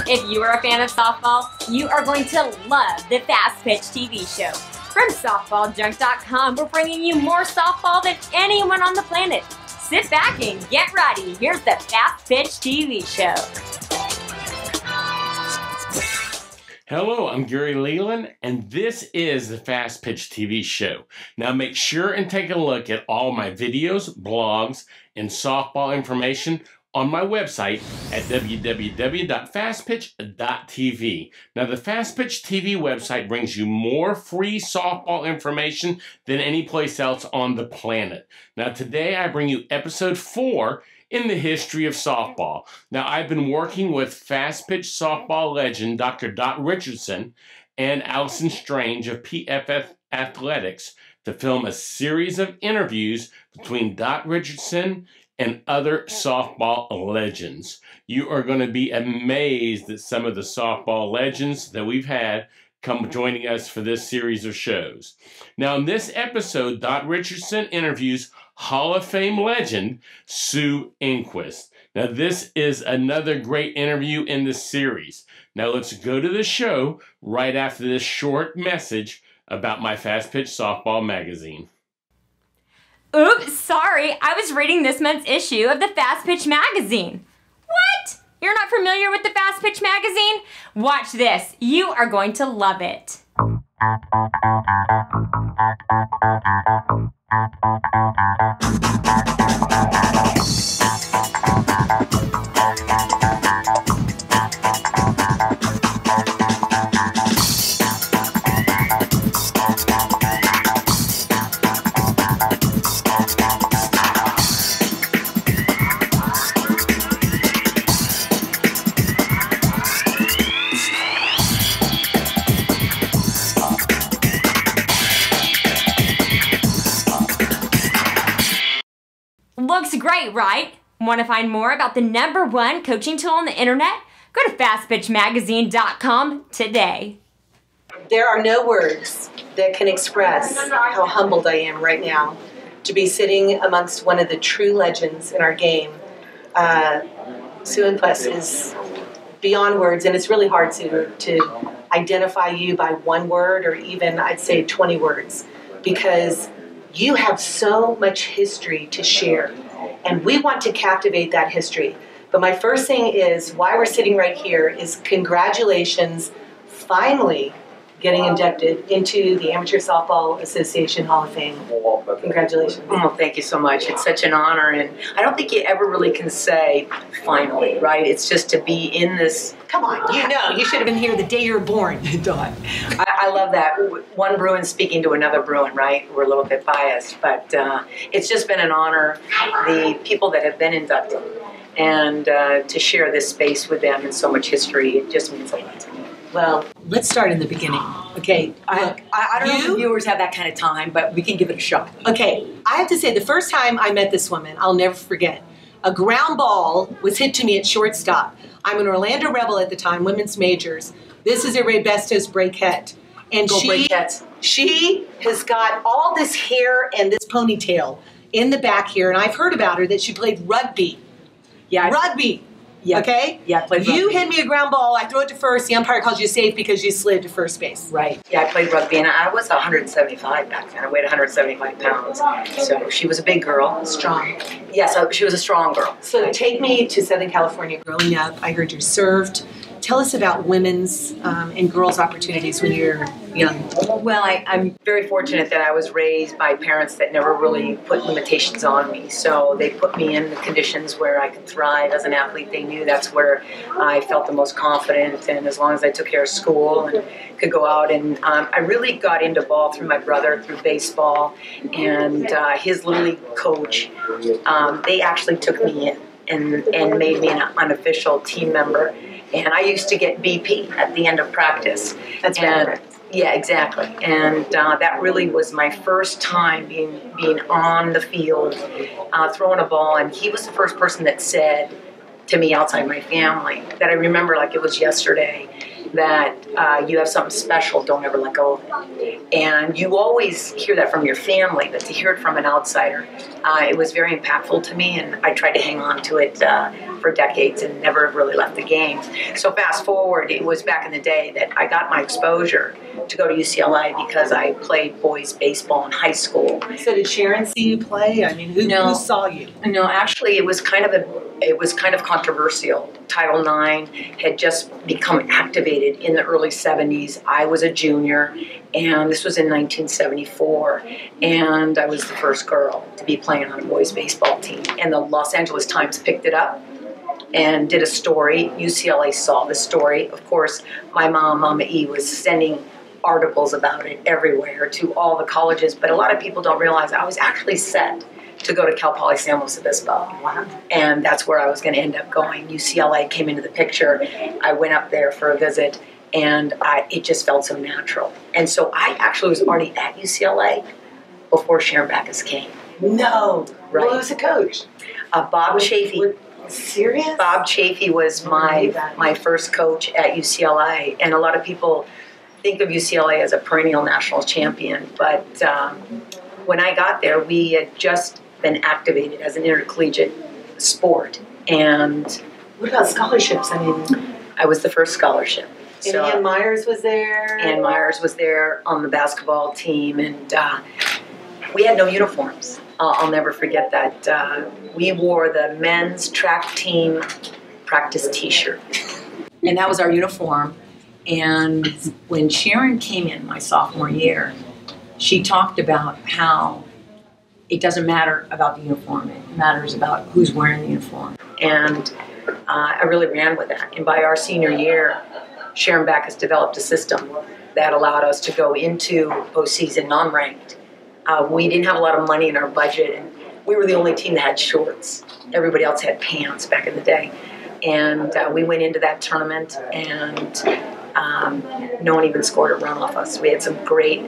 If you are a fan of softball, you are going to love the Fastpitch TV show. From softballjunk.com, we're bringing you more softball than anyone on the planet. Sit back and get ready. Here's the Fastpitch TV show. Hello, I'm Gary Leland, and this is the Fastpitch TV show. Now make sure and take a look at all my videos, blogs, and softball information on my website at www.fastpitch.tv. Now the Fastpitch TV website brings you more free softball information than any place else on the planet. Now today I bring you episode 4 in the history of softball. Now I've been working with Fastpitch softball legend Dr. Richardson and Alison Strange of PFF Athletics to film a series of interviews between Richardson and other softball legends. You are going to be amazed at some of the softball legends that we've had come joining us for this series of shows. Now in this episode, Richardson interviews Hall of Fame legend Sue Enquist. Now this is another great interview in this series. Now let's go to the show right after this short message about my Fastpitch softball magazine. Oops, sorry, I was reading this month's issue of the Fastpitch magazine. What? You're not familiar with the Fastpitch magazine? Watch this. You are going to love it. Looks great, right? Want to find more about the #1 coaching tool on the internet? Go to fastpitchmagazine.com today. There are no words that can express how humbled I am right now to be sitting amongst one of the true legends in our game. Sue Enquist is beyond words, and it's really hard to identify you by one word or even, I'd say, 20 words, because you have so much history to share, and we want to captivate that history. But my first thing is, why we're sitting right here is congratulations, finally getting inducted into the Amateur Softball Association Hall of Fame. Congratulations. Oh, thank you so much. It's such an honor, and I don't think you ever really can say finally, right? It's just to be in this. Come on, you know, you should have been here the day you were born. I love that. One Bruin speaking to another Bruin, right? We're a little bit biased, but it's just been an honor. The people that have been inducted, and to share this space with them and so much history, it just means a lot to me. Well, let's start in the beginning. Okay, I don't know if the viewers have that kind of time, but we can give it a shot. Okay, I have to say, the first time I met this woman, I'll never forget. A ground ball was hit to me at shortstop. I'm an Orlando Rebel at the time, women's majors. This is a Ray Bestos breakette. And she has got all this hair and this ponytail in the back here, and I've heard about her that she played rugby. Yeah, rugby. Yeah. Okay? Yeah, I played rugby. You hit me a ground ball, I throw it to first, the umpire calls you safe because you slid to first base. Right. Yeah, I played rugby, and I was 175 back then. I weighed 175 pounds. So she was a big girl. Strong. Yeah, so she was a strong girl. So take me to Southern California growing up. I heard you served. Tell us about women's and girls' opportunities when you're young. Well, I'm very fortunate that I was raised by parents that never really put limitations on me. So they put me in the conditions where I could thrive as an athlete. They knew that's where I felt the most confident, and as long as I took care of school and could go out. And I really got into ball through my brother, through baseball, and his Little League coach. They actually took me in and made me an unofficial team member. And I used to get BP at the end of practice. That's right. Yeah, exactly. And that really was my first time being on the field, throwing a ball. And he was the first person that said to me outside my family that I remember like it was yesterday, that you have something special, don't ever let go of it. And you always hear that from your family, but to hear it from an outsider, it was very impactful to me, and I tried to hang on to it for decades and never really left the game. So fast forward, it was back in the day that I got my exposure to go to UCLA because I played boys baseball in high school. So did Sharon see you play? I mean, who saw you? No, actually, it was kind of controversial. Title IX had just become activated in the early 70s. I was a junior, and this was in 1974, and I was the first girl to be playing on a boys baseball team. And the Los Angeles Times picked it up and did a story. UCLA saw the story. Of course, my mom, Mama E, was sending articles about it everywhere to all the colleges, but a lot of people don't realize I was actually set to go to Cal Poly San Luis Obispo. Wow. And that's where I was going to end up going. UCLA came into the picture. I went up there for a visit, and it just felt so natural. And so I actually was already at UCLA before Sharon Backus came. No. Right. Well, who was the coach? Bob Chafee. Serious? Bob Chafee was my first coach at UCLA, and a lot of people think of UCLA as a perennial national champion, but when I got there, we had just been activated as an intercollegiate sport. And what about scholarships? I mean, I was the first scholarship. And Ann Myers was there? Ann Myers was there on the basketball team, and we had no uniforms. I'll never forget that. We wore the men's track team practice t-shirt, and that was our uniform. And when Sharon came in my sophomore year, she talked about how it doesn't matter about the uniform. It matters about who's wearing the uniform. And I really ran with that. And by our senior year, Sharon Backus developed a system that allowed us to go into postseason non-ranked. We didn't have a lot of money in our budget, and we were the only team that had shorts. Everybody else had pants back in the day. And we went into that tournament, and no one even scored a run off us. We had some great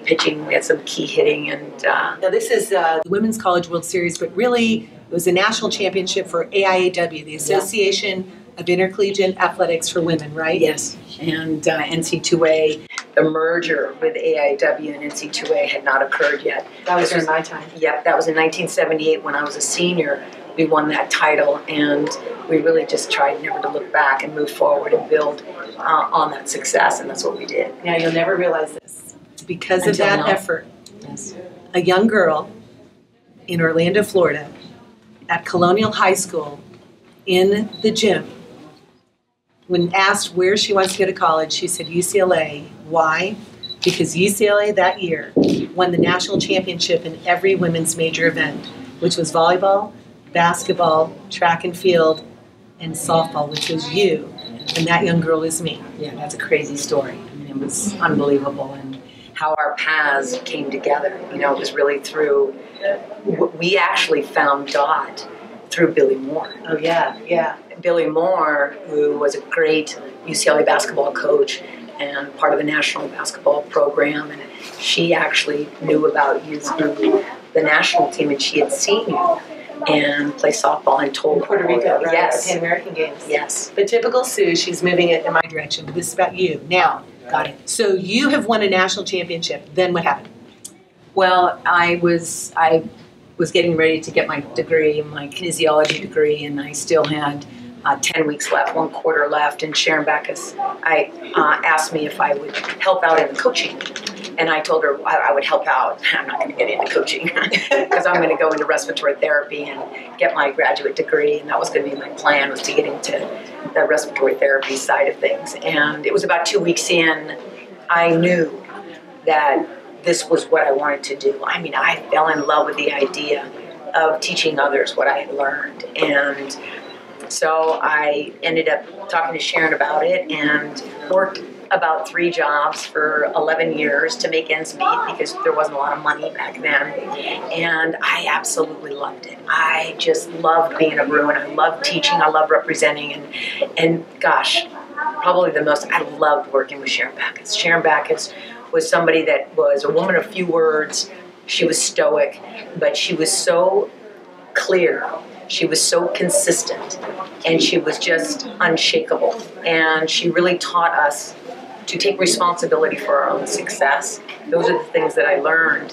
pitching. We had some key hitting. And now this is the Women's College World Series, but really it was a national championship for AIAW, the Association of Intercollegiate Athletics for Women, right? Yes. And NC2A, the merger with AIW and NC2A had not occurred yet. That was during my time. Yep, that was in 1978 when I was a senior. We won that title, and we really just tried never to look back and move forward and build on that success, and that's what we did. Now, you'll never realize this. Because of that effort, yes, a young girl in Orlando, Florida, at Colonial High School, in the gym, when asked where she wants to go to college, she said UCLA. Why? Because UCLA that year won the national championship in every women's major event, which was volleyball, basketball, track and field, and softball, which was you. And that young girl is me. Yeah, that's a crazy story. I mean, it was unbelievable. And how our paths came together, it was really through, we actually found God through Billy Moore. Oh, yeah, yeah. Billy Moore, who was a great UCLA basketball coach and part of the national basketball program, and she actually knew about you through the national team, and she had seen you and play softball and told Puerto Rico, right? Yes. Pan American Games. Yes. But typical Sue, she's moving it in my direction, but this is about you. Now, got it. So you have won a national championship. Then what happened? Well, I was getting ready to get my degree, my kinesiology degree, and I still had 10 weeks left, 1 quarter left, and Sharon Backus asked me if I would help out in the coaching. And I told her I would help out. I'm not going to get into coaching because I'm going to go into respiratory therapy and get my graduate degree. And that was going to be my plan, was to get into the respiratory therapy side of things. And it was about 2 weeks in, I knew that this was what I wanted to do. I mean, I fell in love with the idea of teaching others what I had learned. And so I ended up talking to Sharon about it and worked about 3 jobs for 11 years to make ends meet because there wasn't a lot of money back then. And I absolutely loved it. I just loved being a Bruin. I loved teaching. I loved representing. And gosh, probably the most, I loved working with Sharon Backus. Sharon Backus was somebody that was a woman of few words. She was stoic, but she was so clear. She was so consistent, and she was just unshakable. And she really taught us to take responsibility for our own success. Those are the things that I learned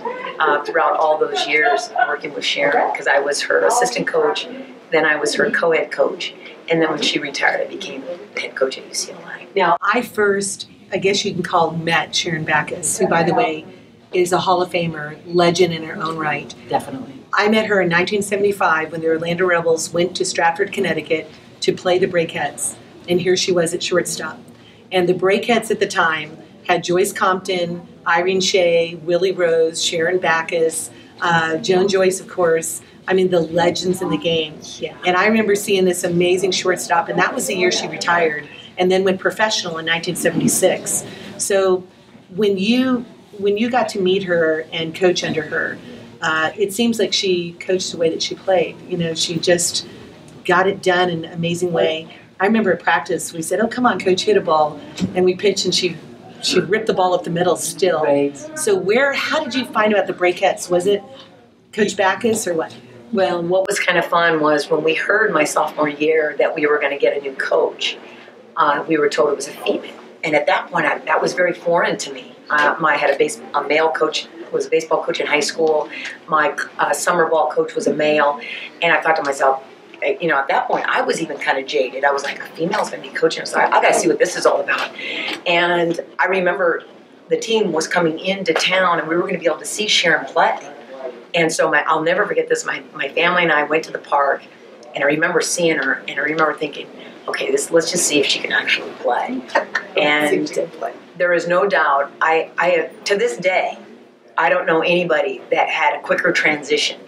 throughout all those years working with Sharon, because I was her assistant coach Then I was her co-ed coach. And then when she retired, I became the head coach at UCLA. Now, I first, I guess you can call, met Sharon Backus, who, by the way, is a Hall of Famer, legend in her own right. Definitely. I met her in 1975 when the Orlando Rebels went to Stratford, Connecticut to play the Breakettes. And here she was at shortstop. And the Breakettes at the time had Joyce Compton, Irene Shea, Willie Rose, Sharon Backus, Joan Joyce, of course. I mean, the legends in the game. Yeah. And I remember seeing this amazing shortstop, and that was the year she retired and then went professional in 1976. So when you got to meet her and coach under her, it seems like she coached the way that she played. You know, she just got it done in an amazing way. I remember at practice, we said, "Oh, come on, coach, hit a ball." And we pitched, and she ripped the ball up the middle still. Right. So how did you find about the Breakettes? Was it Coach Backus or what? Well, what was kind of fun was when we heard my sophomore year that we were going to get a new coach, we were told it was a female. And at that point, that was very foreign to me. I had a male coach, was a baseball coach in high school. My summer ball coach was a male. And I thought to myself, you know, at that point, I was even kind of jaded. I was like, a female's going to be coaching. So I got to see what this is all about. And I remember the team was coming into town, and we were going to be able to see Sharon play. And so I'll never forget this. My family and I went to the park, and I remember seeing her, and I remember thinking, okay, let's just see if she can actually play. And there is no doubt, I to this day, I don't know anybody that had a quicker transition,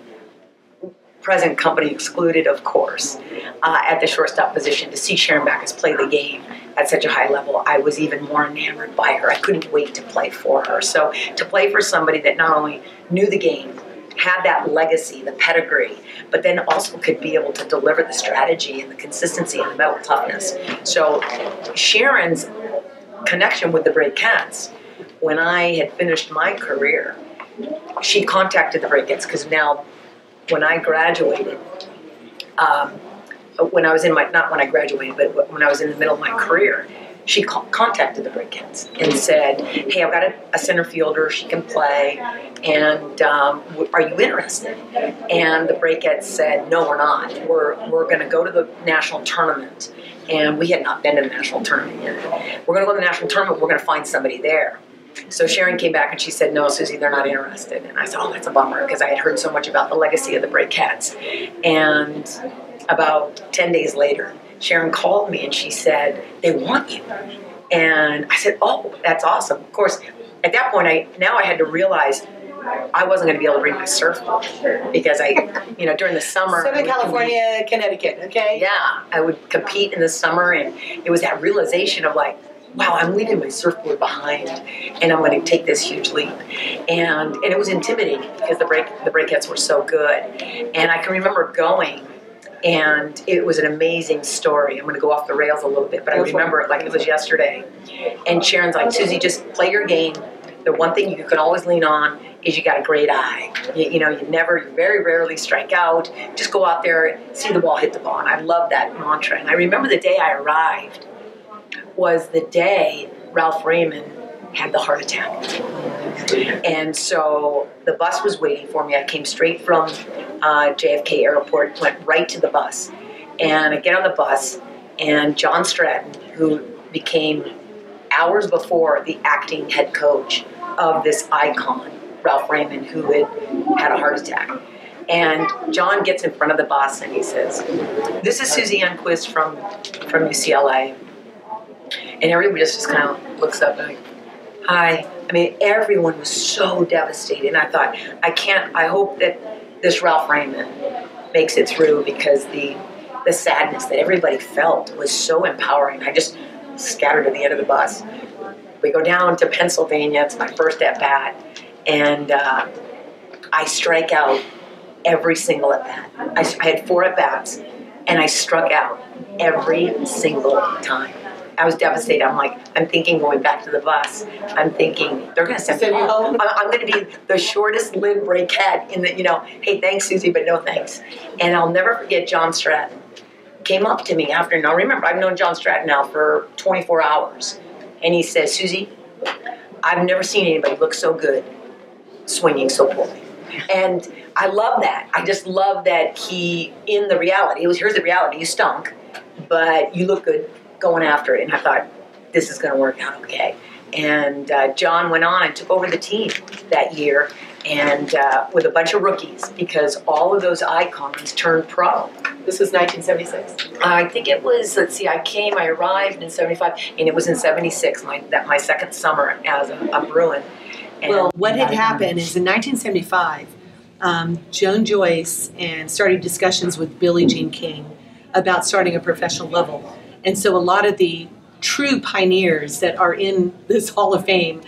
present company excluded, of course, at the shortstop position. To see Sharon Backus play the game at such a high level, I was even more enamored by her. I couldn't wait to play for her. So to play for somebody that not only knew the game, had that legacy, the pedigree, but then also could be able to deliver the strategy and the consistency and the mental toughness. So Sharon's connection with the Breakettes, when I had finished my career, she contacted the Breakettes because now when I graduated, when I was in not when I graduated, but when I was in the middle of my career, she contacted the Breakettes and said, "Hey, I've got a center fielder. She can play, and are you interested?" And the Breakettes said, "No, we're not. We're going to go to the national tournament." And we had not been to the national tournament yet. We're going to go to the national tournament. We're going to find somebody there. So Sharon came back and she said, "No, Susie, they're not interested." And I said, "Oh, that's a bummer," because I had heard so much about the legacy of the Breakettes. And about 10 days later, Sharon called me and she said, "They want you." And I said, "Oh, that's awesome." Of course, at that point, I had to realize I wasn't going to be able to bring my surfboard because during the summer. Southern California, Connecticut, okay? Yeah, I would compete in the summer, and it was that realization of like, wow, I'm leaving my surfboard behind, and I'm going to take this huge leap. And it was intimidating because the Breakettes were so good. And I can remember going, and it was an amazing story. I'm going to go off the rails a little bit, but I remember it like it was yesterday. And Sharon's like, "Susie, just play your game. The one thing you can always lean on is you got a great eye. You very rarely strike out. Just go out there, see the ball, hit the ball." And I love that mantra. And I remember the day I arrived was the day Ralph Raymond had the heart attack. And so the bus was waiting for me. I came straight from JFK Airport, went right to the bus. And I get on the bus, and John Stratton, who became hours before the acting head coach of this icon, Ralph Raymond, who had a heart attack. And John gets in front of the bus and he says, "This is Susie Enquist from UCLA." And everybody just kind of looks up and like, "Hi." I mean, everyone was so devastated. And I thought, I hope that this Ralph Raymond makes it through, because the sadness that everybody felt was so empowering. I just scattered at the end of the bus. We go down to Pennsylvania. It's my first at-bat. And I strike out every single at-bat. I had 4 at-bats, and I struck out every single time. I was devastated. I'm thinking going back to the bus, I'm thinking, they're going to send me home. I'm going to be the shortest lived Breakette in the, "Hey, thanks, Susie, but no thanks." And I'll never forget John Stratton came up to me after. Now, remember, I've known John Stratton now for 24 hours. And he says, "Susie, I've never seen anybody look so good swinging so poorly." And I love that. I just love that here's the reality, you stunk, but you look good going after it. And I thought, this is going to work out okay. And John went on and took over the team that year, and with a bunch of rookies, because all of those icons turned pro. This was 1976? I think it was, I arrived in 75, and it was in 76, my second summer as a Bruin. And well, what had happened is in 1975, Joan Joyce started discussions with Billie Jean King about starting a professional level. And so a lot of the true pioneers that are in this Hall of Fame,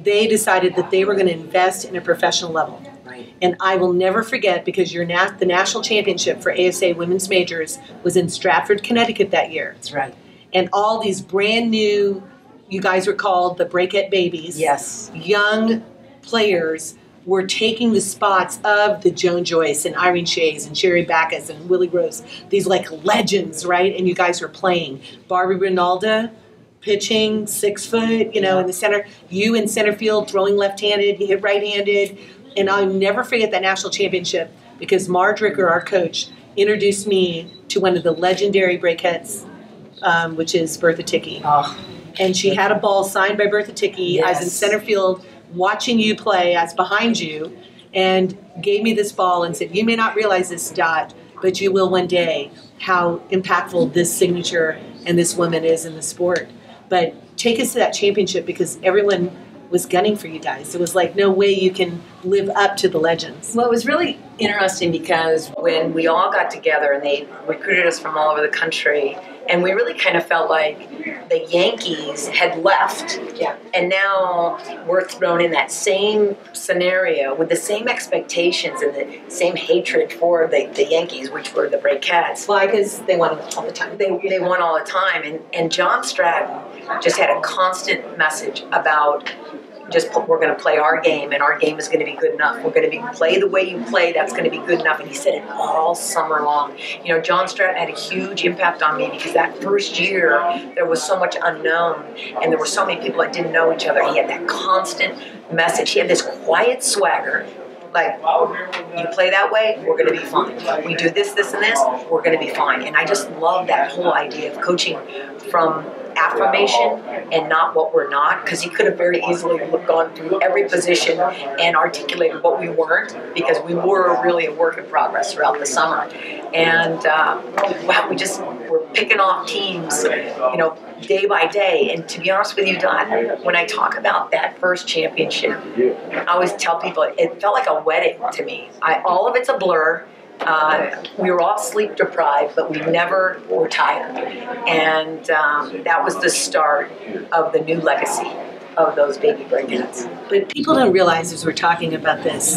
they decided that they were going to invest in a professional level. Right. And I will never forget, because the national championship for ASA women's majors was in Stratford, Connecticut that year. That's right. And all these brand new, you guys were called the Breakette Babies. Yes. Young players were taking the spots of the Joan Joyce and Irene Shays and Sherry Backus and Willie Rose, these like legends, right? And you guys were playing. Barbie Rinalda pitching, 6 foot, in the center. You in center field throwing left-handed, you hit right-handed. And I'll never forget that national championship, because Marge Ricker, our coach, introduced me to one of the legendary Breakettes, which is Bertha Ticky. Oh. And she had a ball signed by Bertha Ticky. Yes. I was in center field watching you play. I was behind you, and gave me this ball and said, you may not realize this, Dot, but you will one day, how impactful this signature and this woman is in the sport. But take us to that championship, because everyone was gunning for you guys. It was like, no way you can live up to the legends. Well, it was really interesting, because when we all got together and they recruited us from all over the country, and we really kind of felt like the Yankees had left. Yeah. And now we're thrown in that same scenario with the same expectations and the same hatred for the Yankees, which were the Breakettes. Why? Because they won all the time. They won all the time. And John Stratton just had a constant message about we're going to play our game, and our game is going to be good enough. We're going to play the way you play. That's going to be good enough. And he said it all summer long. John Stratton had a huge impact on me, because that first year there was so much unknown, and there were so many people that didn't know each other. He had that constant message. He had this quiet swagger. Like, you play that way, we're going to be fine. We do this, this, and this, we're going to be fine. And I just love that whole idea of coaching from affirmation and not what we're not, because he could have very easily gone through every position and articulated what we weren't, because we were really a work in progress throughout the summer. And we're picking off teams, day by day. And to be honest with you, Dot, when I talk about that first championship, I always tell people it felt like a wedding to me. All of it's a blur. We were all sleep deprived, but we never were tired. And that was the start of the new legacy of those baby Breakettes. But people don't realize, as we're talking about this,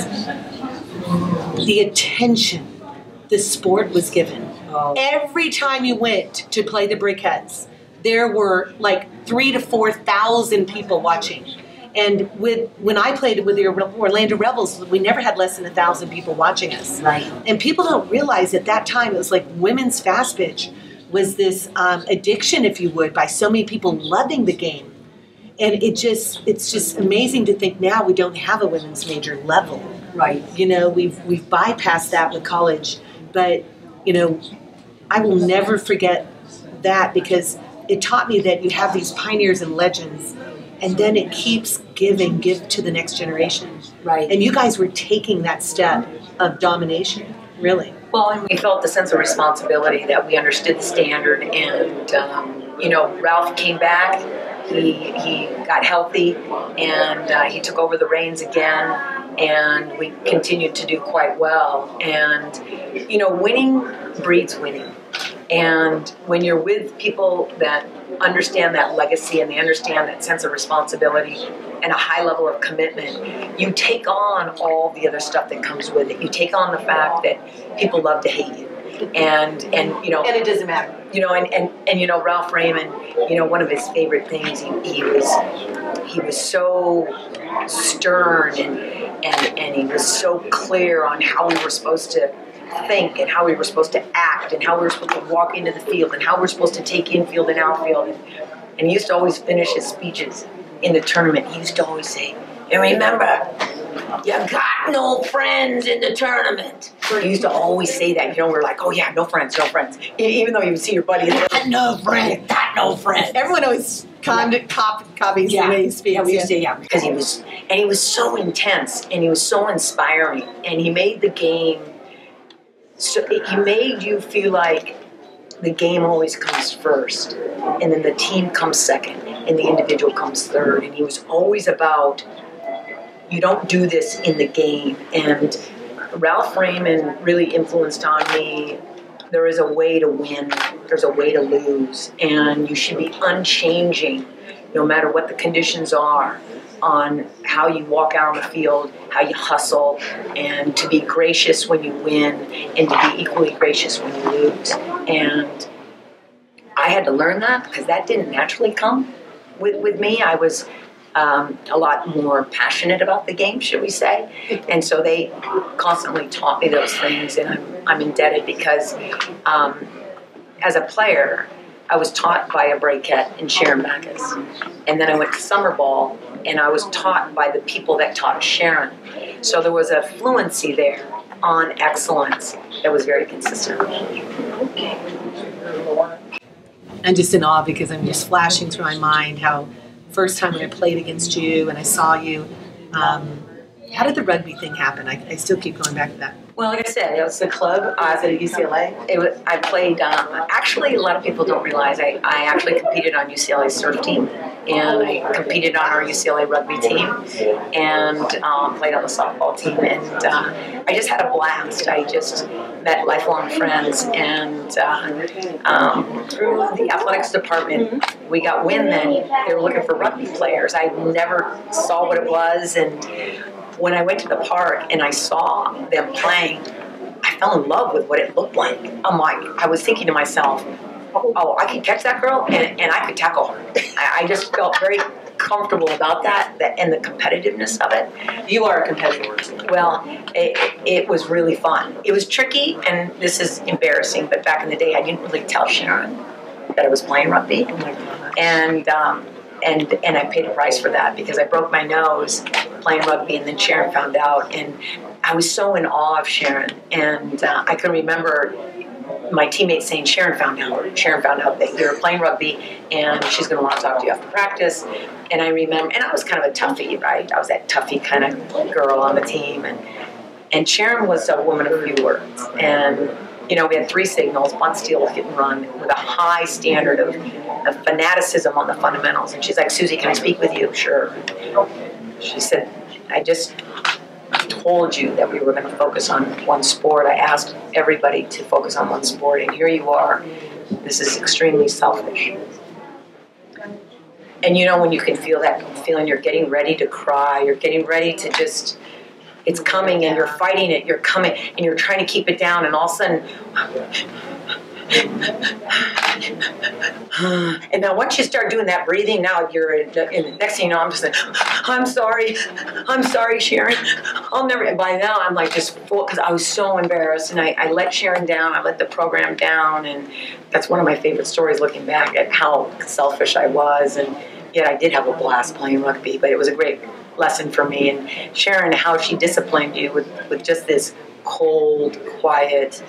the attention the sport was given. Oh. Every time you went to play the Breakettes, there were like 3,000 to 4,000 people watching. And when I played with the Orlando Rebels, we never had less than 1,000 people watching us. Right. And people don't realize at that time, it was like women's fast pitch was this addiction, if you would, by so many people loving the game. And it's just amazing to think now we don't have a women's major level. Right. We've bypassed that with college. But, I will never forget that, because it taught me that you have these pioneers and legends, and then it keeps give to the next generation. Right. And you guys were taking that step of domination, really. Well, and we felt the sense of responsibility that we understood the standard, and Ralph came back. He got healthy, and he took over the reins again, and we continued to do quite well. And winning breeds winning. And when you're with people that understand that legacy and they understand that sense of responsibility and a high level of commitment, you take on all the other stuff that comes with it. You take on the fact that people love to hate you. And it doesn't matter. And Ralph Raymond, one of his favorite things, he was so stern and he was so clear on how we were supposed to think and how we were supposed to act and how we were supposed to walk into the field and how we were supposed to take infield and outfield. And he used to always finish his speeches in the tournament. He used to always say, and remember, you got no friends in the tournament. He used to always say that. We're like, oh yeah, no friends, no friends. Even though you would see your buddy, got no friends, got no friends. Everyone always copies the way he speaks. Yeah, we used to, because he was so intense, and he was so inspiring, and he made the game, so he made you feel like the game always comes first, and then the team comes second, and the individual comes third, and he was always about, you don't do this in the game. And Ralph Raymond really influenced on me, there is a way to win, there's a way to lose, and you should be unchanging no matter what the conditions are on how you walk out on the field, how you hustle, and to be gracious when you win and to be equally gracious when you lose. And I had to learn that because that didn't naturally come with me. I was a lot more passionate about the game, should we say. And so they constantly taught me those things, and I'm indebted because as a player, I was taught by a Braquette and Sharon Backus. And then I went to summer ball, and I was taught by the people that taught Sharon. So there was a fluency there on excellence that was very consistent. I'm just in awe because I'm just flashing through my mind how first time when I played against you and I saw you, how did the rugby thing happen? I still keep going back to that. Well, like I said, it was the club. I was at UCLA. I played, actually, a lot of people don't realize I actually competed on UCLA's surf team, and I competed on our UCLA rugby team, and played on the softball team, and I just had a blast. I just met lifelong friends, and through the athletics department, we got wind then they were looking for rugby players. I never saw what it was, and when I went to the park and I saw them playing, I fell in love with what it looked like. I was thinking to myself, oh, I could catch that girl and I could tackle her. I just felt very comfortable about that and the competitiveness of it. You are a competitor. Well, it was really fun. It was tricky, and this is embarrassing, but back in the day, I didn't really tell Sharon that I was playing rugby. And I paid a price for that because I broke my nose playing rugby, and then Sharon found out, and I was so in awe of Sharon. And I can remember my teammates saying, Sharon found out that you're playing rugby, and she's going to want to talk to you after practice. And I remember, and I was kind of a toughie, right? I was that toughie kind of girl on the team, and Sharon was a woman of few words. And we had 3 signals: bunt, steal, hit and run, with a high standard of fanaticism on the fundamentals. And she's like, Susie, can I speak with you? Sure. She said, I just told you that we were going to focus on one sport. I asked everybody to focus on one sport, and here you are. This is extremely selfish. And when you can feel that feeling, you're getting ready to cry, you're getting ready to just, it's coming, and you're fighting it, you're coming, and you're trying to keep it down, and all of a sudden, and now once you start doing that breathing, now you're in the next thing you know, I'm just like, I'm sorry, Sharon, I'll never. And by now I'm like just full, because I was so embarrassed, and I let Sharon down, I let the program down, and that's one of my favorite stories, looking back at how selfish I was. And yet I did have a blast playing rugby, but it was a great lesson for me. And Sharon, how she disciplined you with just this cold, quiet.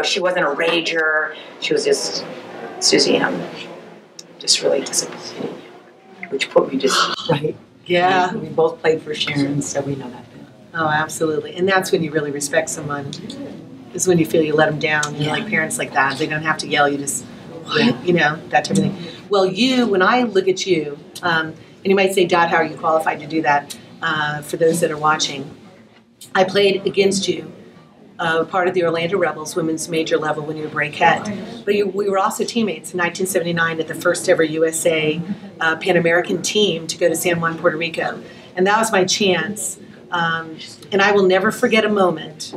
She wasn't a rager. She was just, Susie, I'm just really disappointed, which put me just right. Yeah. We both played for Sharon, so we know that. Oh, absolutely. And that's when you really respect someone, is when you feel you let them down. Like parents like that. They don't have to yell. You just, that type of thing. Well, when I look at you, and you might say, Dad, how are you qualified to do that? For those that are watching, I played against you. Part of the Orlando Rebels women's major level when you were Braquette. But we were also teammates in 1979 at the first ever USA Pan American team to go to San Juan, Puerto Rico. And that was my chance. And I will never forget a moment.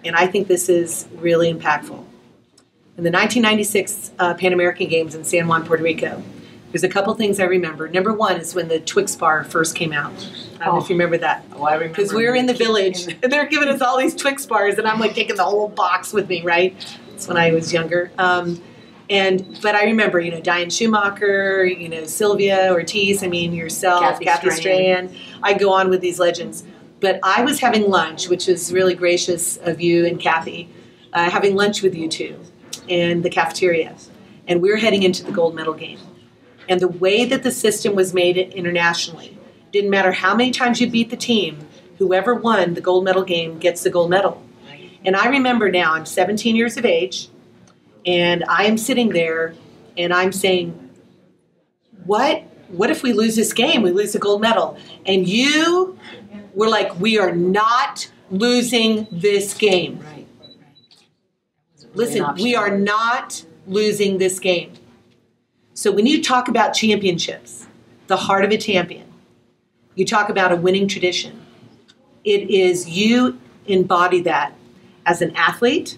And I think this is really impactful. In the 1996 Pan American Games in San Juan, Puerto Rico, there's a couple things I remember. Number one is when the Twix bar first came out. I don't know if you remember that. Oh, I remember. Because we were in the village, and they're giving us all these Twix bars, and I'm like taking the whole box with me, right? That's when I was younger. But I remember, Diane Schumacher, Sylvia Ortiz, yourself, Kathy Strand. I go on with these legends. But I was having lunch, which was really gracious of you and Kathy, having lunch with you two in the cafeteria. And we were heading into the gold medal game. And the way that the system was made internationally, didn't matter how many times you beat the team, whoever won the gold medal game gets the gold medal. And I remember now, I'm 17 years of age, and I am sitting there, and I'm saying, what if we lose this game? We lose the gold medal. And you were like, we are not losing this game. Right. Listen, we are not losing this game. So when you talk about championships, the heart of a champion, you talk about a winning tradition. It is you embody that as an athlete,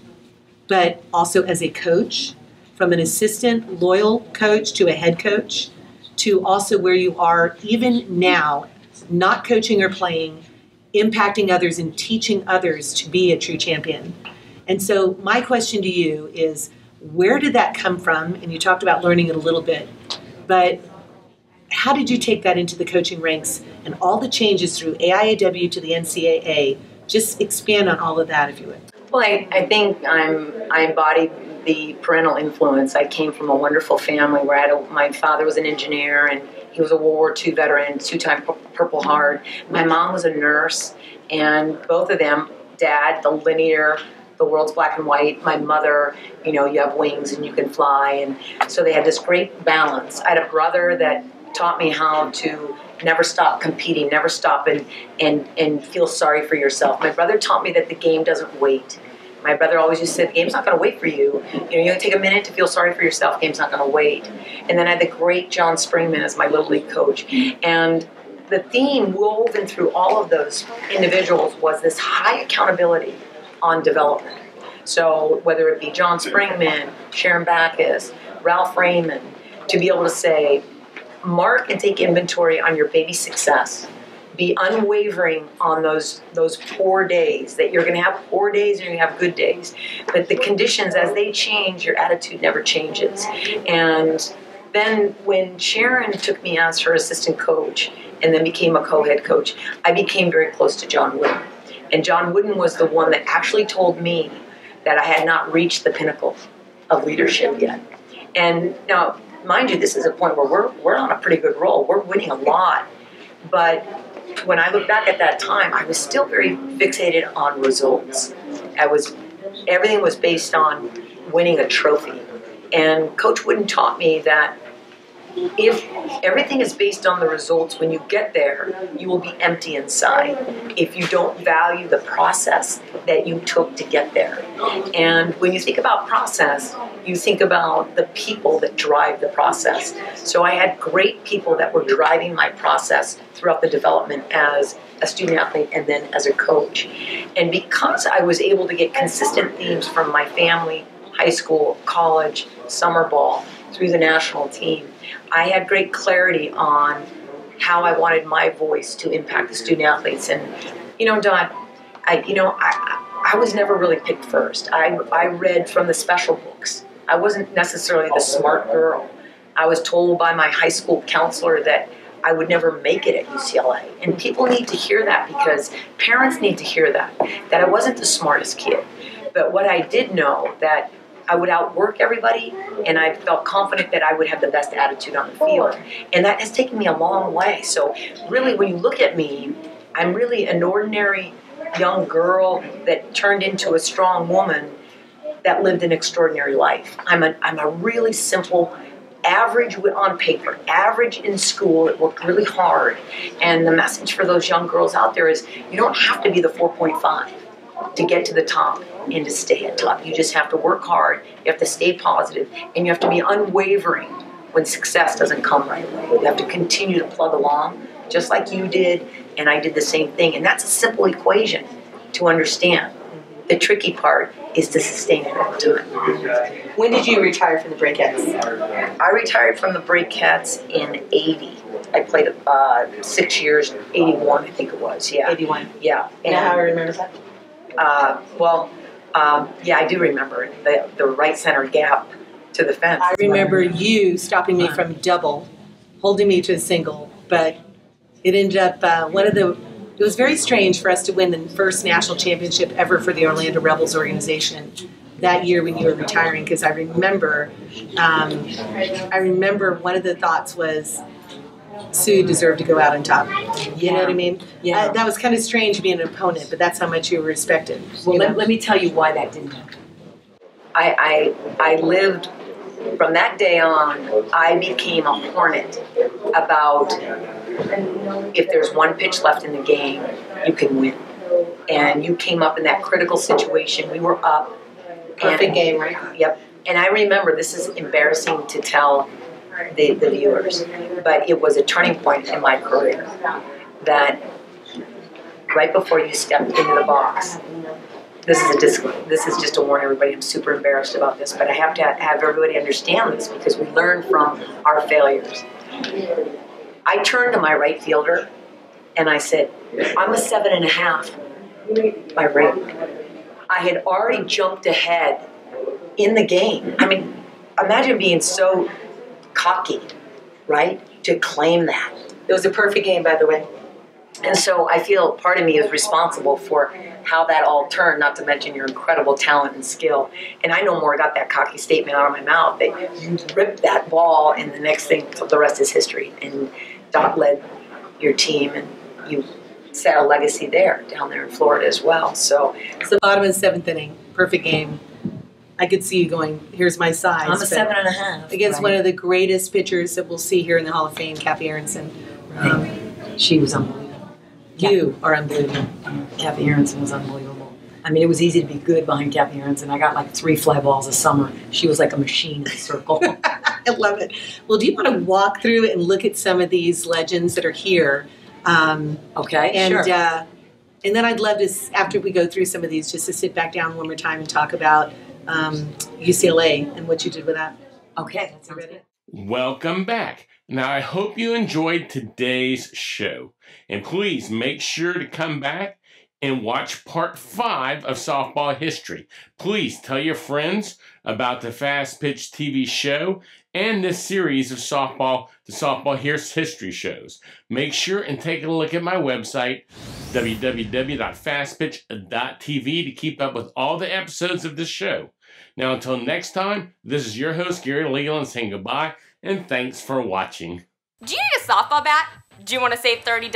but also as a coach, from an assistant loyal coach to a head coach, to also where you are even now, not coaching or playing, impacting others and teaching others to be a true champion. And so my question to you is, where did that come from? And you talked about learning it a little bit, but how did you take that into the coaching ranks and all the changes through AIAW to the NCAA? Just expand on all of that, if you would. Well, I think I embodied the parental influence. I came from a wonderful family where my father was an engineer, and he was a World War II veteran, 2-time Purple Heart. My mom was a nurse, and both of them, Dad, the linear, the world's black and white. My mother, you have wings and you can fly. And so they had this great balance. I had a brother that taught me how to never stop competing, never stop and feel sorry for yourself. My brother taught me that the game doesn't wait. My brother always used to say, the game's not going to wait for you. You take a minute to feel sorry for yourself, the game's not going to wait. And then I had the great John Springman as my Little League coach. And the theme woven through all of those individuals was this high accountability on development. So whether it be John Springman, Sharon Backus, Ralph Raymond, to be able to say, mark and take inventory on your baby success. Be unwavering on those poor days, that you're going to have poor days and you're going to have good days. But the conditions, as they change, your attitude never changes. And then when Sharon took me as her assistant coach and then became a co-head coach, I became very close to John Wooden. And John Wooden was the one that actually told me that I had not reached the pinnacle of leadership yet. And now, mind you, this is a point where we're on a pretty good roll. We're winning a lot. But when I look back at that time, I was still very fixated on results. Everything was based on winning a trophy. And Coach Wooden taught me that if everything is based on the results, when you get there, you will be empty inside if you don't value the process that you took to get there. And when you think about process, you think about the people that drive the process. So I had great people that were driving my process throughout the development as a student athlete and then as a coach. And because I was able to get consistent themes from my family, high school, college, summer ball, through the national team, I had great clarity on how I wanted my voice to impact the student athletes. And, Don, I was never really picked first. I read from the special books. I wasn't necessarily the smart girl. I was told by my high school counselor that I would never make it at UCLA. And people need to hear that, because parents need to hear that I wasn't the smartest kid. But what I did know, that I would outwork everybody, and I felt confident that I would have the best attitude on the field. And that has taken me a long way. So really, when you look at me, I'm really an ordinary young girl that turned into a strong woman that lived an extraordinary life. I'm a really simple, average on paper, average in school, that worked really hard. And the message for those young girls out there is, you don't have to be the 4.5 to get to the top and to stay at top. You just have to work hard, you have to stay positive, and you have to be unwavering when success doesn't come right away. You have to continue to plug along, just like you did, and I did the same thing. And that's a simple equation to understand. The tricky part is to sustain it over time. When did you retire from the Breakettes? I retired from the Breakettes in 80. I played 6 years, 81 I think it was, yeah. 81. Yeah. And how I remember that? Yeah, I do remember the right center gap to the fence. I remember you stopping me from double, holding me to a single, but it ended up one of the It was very strange for us to win the first national championship ever for the Orlando Rebels organization that year when you were retiring, because I remember one of the thoughts was Sue deserved to go out on top. You know what I mean? Yeah. That was kind of strange being an opponent, but that's how much you were respected. Well, let me tell you why that didn't happen. I lived, from that day on, I became a hornet about if there's one pitch left in the game, you can win. And you came up in that critical situation. We were up. Perfect game, right? Yep. And I remember, this is embarrassing to tell the viewers, but it was a turning point in my career that right before you stepped into the box, this is just a warning, everybody. I'm super embarrassed about this, but I have to have everybody understand this because we learn from our failures. I turned to my right fielder and I said, I'm a 7.5 by rate. I had already jumped ahead in the game. I mean, imagine being so cocky, right, to claim that. It was a perfect game, by the way. And so I feel part of me is responsible for how that all turned, not to mention your incredible talent and skill. And I no more got that cocky statement out of my mouth that you ripped that ball, and the next thing, the rest is history. And Doc led your team, and you set a legacy down there in Florida as well. So it's the bottom of the 7th inning. Perfect game. I could see you going, here's my size. I'm a 7.5. Against one of the greatest pitchers that we'll see here in the Hall of Fame, Kathy Aronson. She was unbelievable. You are unbelievable. Kathy Aronson was unbelievable. I mean, it was easy to be good behind Kathy Aronson. I got like 3 fly balls a summer. She was like a machine in the circle. I love it. Well, do you want to walk through and look at some of these legends that are here? Okay, and, sure. And then I'd love to, after we go through some of these, just to sit back down one more time and talk about UCLA and what you did with that. Okay, that sounds good. Welcome back. Now, I hope you enjoyed today's show. And please make sure to come back and watch part 5 of softball history. Please tell your friends about the Fastpitch TV show and this series of the Softball History shows. Make sure and take a look at my website, www.fastpitch.tv, to keep up with all the episodes of this show. Now, until next time, this is your host, Gary Leland, saying goodbye, and thanks for watching. Do you need a softball bat? Do you want to save $30?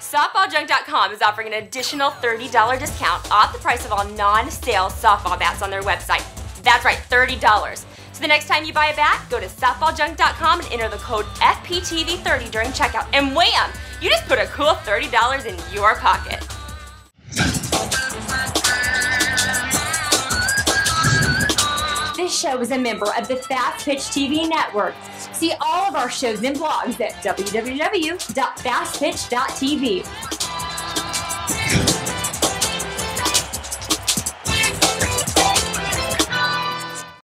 SoftballJunk.com is offering an additional $30 discount off the price of all non-sale softball bats on their website. That's right, $30. So the next time you buy a bat, go to SoftballJunk.com and enter the code FPTV30 during checkout. And wham! You just put a cool $30 in your pocket. This show is a member of the Fastpitch TV network. See all of our shows and blogs at www.fastpitch.tv.